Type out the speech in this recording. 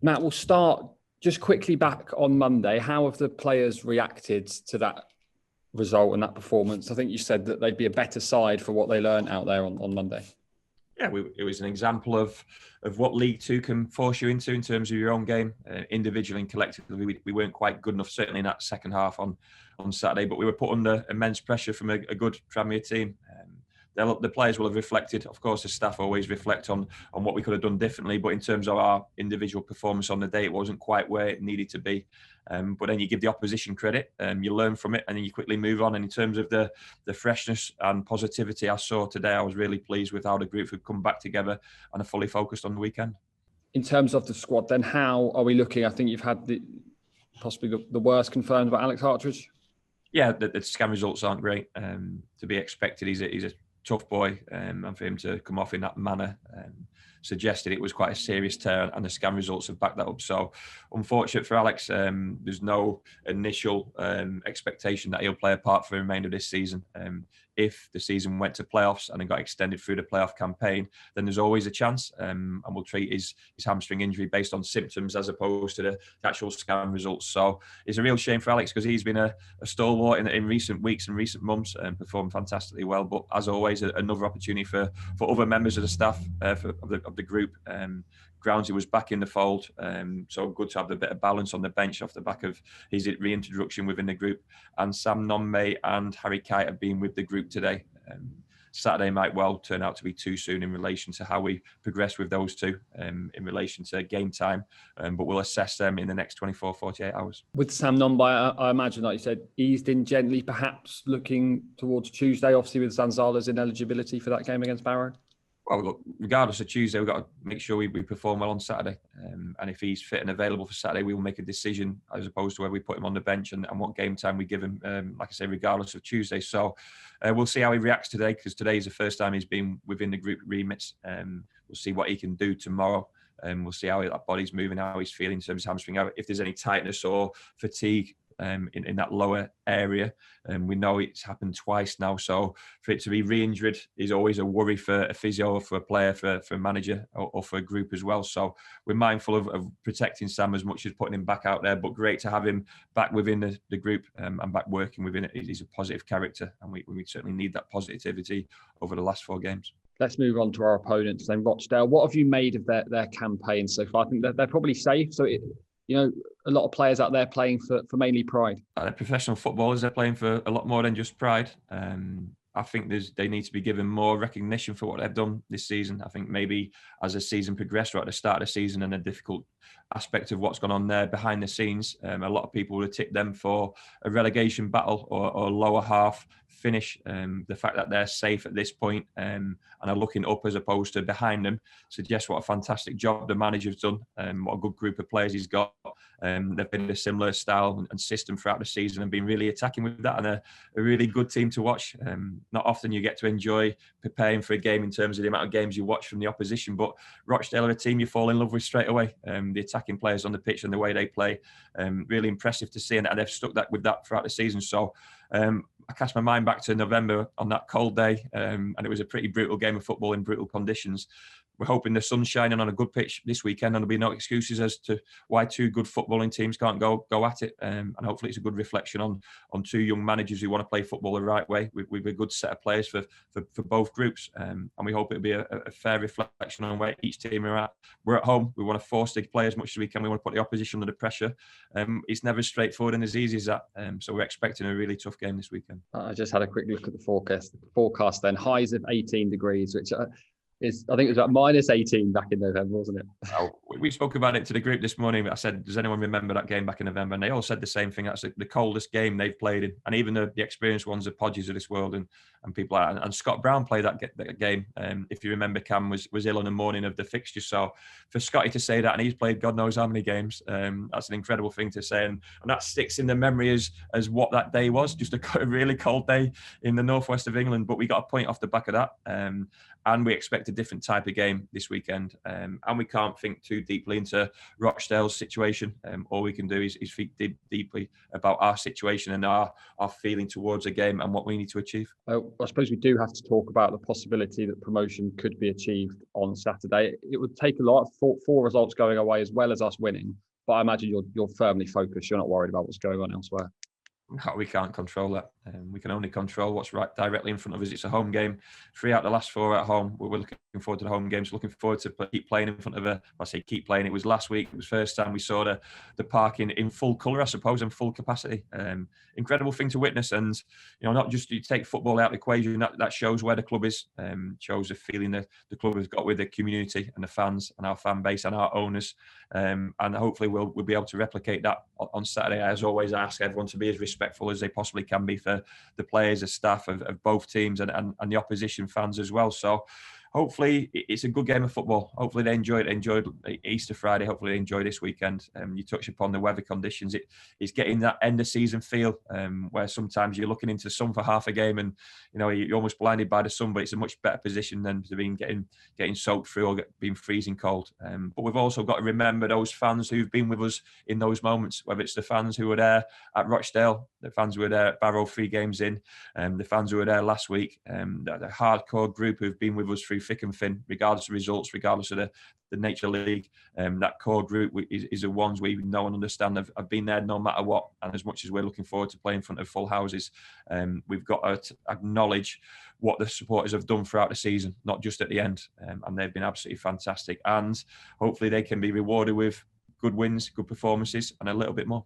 Matt, we'll start just quickly back on Monday. How have the players reacted to that result and that performance? I think you said that they'd be a better side for what they learned out there on Monday. Yeah, it was an example of what League Two can force you into in terms of your own game, individually and collectively. We weren't quite good enough, certainly in that second half on Saturday, but we were put under immense pressure from a good Premier team. The players will have reflected. Of course, the staff always reflect on what we could have done differently. But in terms of our individual performance on the day, it wasn't quite where it needed to be. But then you give the opposition credit, you learn from it, and then you quickly move on. And in terms of the freshness and positivity I saw today, I was really pleased with how the group had come back together and are fully focused on the weekend. In terms of the squad, then how are we looking? I think you've had possibly the worst confirmed about Alex Hartridge. Yeah, the scan results aren't great. To be expected, he's a tough boy, and for him to come off in that manner suggested it was quite a serious tear, and the scan results have backed that up. So unfortunate for Alex. There's no initial expectation that he'll play a part for the remainder of this season. If the season went to playoffs and then got extended through the playoff campaign, then there's always a chance, and we'll treat his hamstring injury based on symptoms as opposed to the actual scan results. So it's a real shame for Alex because he's been a stalwart in recent weeks and recent months and performed fantastically well. But as always, another opportunity for other members of the staff of the group. Groundsy was back in the fold, so good to have a bit of balance on the bench off the back of his reintroduction within the group. And Sam Nonmay and Harry Kite have been with the group today. Saturday might well turn out to be too soon in relation to how we progress with those two in relation to game time, but we'll assess them in the next 24, 48 hours. With Sam Nonmay, I imagine, like you said, eased in gently, perhaps looking towards Tuesday, obviously with Zanzala's ineligibility for that game against Barrow. Well, look, regardless of Tuesday, we've got to make sure we perform well on Saturday. And if he's fit and available for Saturday, we will make a decision as opposed to where we put him on the bench and what game time we give him, like I say, regardless of Tuesday. So we'll see how he reacts today, because today is the first time he's been within the group remits. We'll see what he can do tomorrow. We'll see how that body's moving, how he's feeling in terms of hamstring, if there's any tightness or fatigue in that lower area. We know it's happened twice now, so for it to be re-injured is always a worry for a physio, for a player, for a manager, or for a group as well. So we're mindful of protecting Sam as much as putting him back out there, but great to have him back within the group and back working within it. He's a positive character, and we certainly need that positivity over the last 4 games. Let's move on to our opponents then. Rochdale, what have you made of their campaign so far? I think they're probably safe, so a lot of players out there playing for mainly pride. They're professional footballers. They're playing for a lot more than just pride. I think they need to be given more recognition for what they've done this season. I think maybe as the season progressed, right at the start of the season, and a difficult aspect of what's gone on there behind the scenes, a lot of people would have tipped them for a relegation battle or lower half finish. The fact that they're safe at this point and are looking up as opposed to behind them suggests what a fantastic job the manager's done, what a good group of players he's got. They've been a similar style and system throughout the season and been really attacking with that, and a really good team to watch. Not often you get to enjoy preparing for a game in terms of the amount of games you watch from the opposition, but Rochdale are a team you fall in love with straight away. The attacking players on the pitch and the way they play, really impressive to see, and they've stuck with that throughout the season. So I cast my mind back to November on that cold day, and it was a pretty brutal game of football in brutal conditions. We're hoping the sun's shining on a good pitch this weekend, and there'll be no excuses as to why 2 good footballing teams can't go at it. And hopefully it's a good reflection on 2 young managers who want to play football the right way with a good set of players for both groups. And we hope it'll be a fair reflection on where each team are at. We're at home. We want to force the play as much as we can. We want to put the opposition under pressure. It's never as straightforward and as easy as that. So we're expecting a really tough game this weekend. I just had a quick look at the forecast then. Highs of 18 degrees, which I think it was about minus 18 back in November, wasn't it? Oh, we spoke about it to the group this morning. I said, does anyone remember that game back in November? And they all said the same thing. That's the coldest game they've played in. And even the experienced ones, the Podges of this world and people like that. And Scott Brown played that game. If you remember, Cam was ill on the morning of the fixture. So for Scotty to say that, and he's played God knows how many games, that's an incredible thing to say. And that sticks in the memory as what that day was, just a really cold day in the northwest of England. But we got a point off the back of that. And we expect expect a different type of game this weekend, and we can't think too deeply into Rochdale's situation. All we can do is think deeply about our situation and our feeling towards the game and what we need to achieve. I suppose we do have to talk about the possibility that promotion could be achieved on Saturday. It would take a lot, four results going away as well as us winning. But I imagine you're firmly focused. You're not worried about what's going on elsewhere. No, we can't control that. We can only control what's right directly in front of us. It's a home game. 3 out of the last 4 at home. We're looking forward to the home games. Looking forward to keep playing in front of a. I say keep playing. It was last week. It was first time we saw the park in full colour, I suppose, and full capacity. Incredible thing to witness. And not just you take football out of the equation. That shows where the club is. Shows the feeling that the club has got with the community and the fans and our fan base and our owners. And hopefully we'll be able to replicate that on Saturday. As always, I ask everyone to be as respectful as they possibly can be for the players, the staff of both teams and the opposition fans as well. So hopefully it's a good game of football. Hopefully they enjoyed Easter Friday. Hopefully they enjoy this weekend. You touched upon the weather conditions. It's getting that end of season feel where sometimes you're looking into the sun for half a game and you're almost blinded by the sun, but it's a much better position than to be getting soaked through or being freezing cold. But we've also got to remember those fans who've been with us in those moments, whether it's the fans who were there at Rochdale, the fans who were there at Barrow 3 games in, the fans who were there last week, the hardcore group who've been with us through thick and thin, regardless of results, regardless of the nature of the league. That core group is the ones we know and understand have been there no matter what. And as much as we're looking forward to playing in front of full houses, we've got to acknowledge what the supporters have done throughout the season, not just at the end. And they've been absolutely fantastic. And hopefully they can be rewarded with good wins, good performances, and a little bit more.